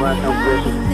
last known position.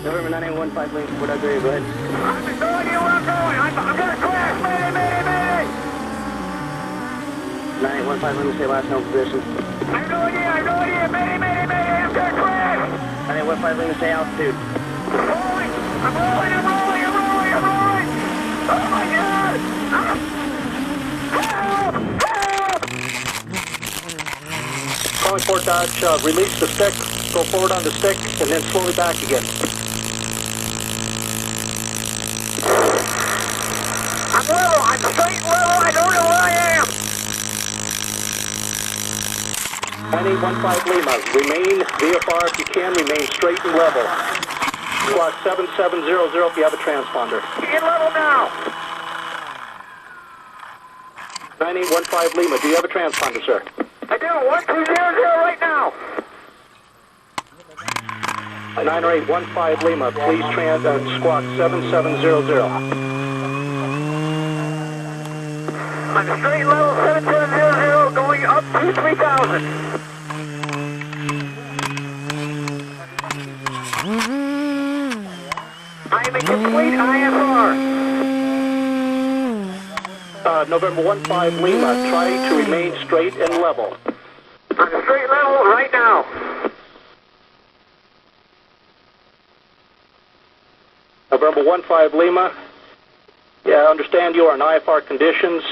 November 9815, Link, Fort Augury, go ahead. I'm just telling you where I'm going. I'm going to crash. Mayday, mayday, mayday. 9815, let me say last known position. I have no idea. Mayday, mayday, mayday. I'm going to crash. 9815, let me say altitude. Rolling. I'm rolling. Oh, my God. Help! Calling Fort Dodge, release the stick, go forward on the stick, and then slowly back again. I'm level. I'm straight level. I don't know where I am. 9815 Lima, remain VFR if you can, remain straight and level. Squawk 7700 if you have a transponder. In level now. 9815 Lima, do you have a transponder, sir? I do. 1200 right now. 9815 Lima, please squawk 7700. I'm straight level 7700 going up to 3000. I am in complete IFR. November 15 Lima, try to remain straight and level. I'm straight level right now. November 15 Lima, yeah, I understand you are in IFR conditions.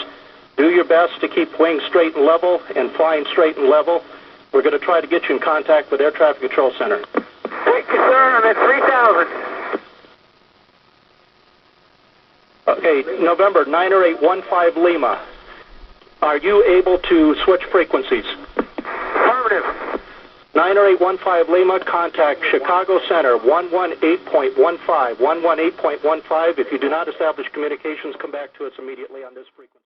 Do your best to keep wings straight and level and flying straight and level. We're going to try to get you in contact with Air Traffic Control Center. Thank you, sir. I'm at 3000. Okay, November 9815 Lima, are you able to switch frequencies? Affirmative. 9815 Lima, contact Chicago Center 118.15. 118.15. If you do not establish communications, come back to us immediately on this frequency.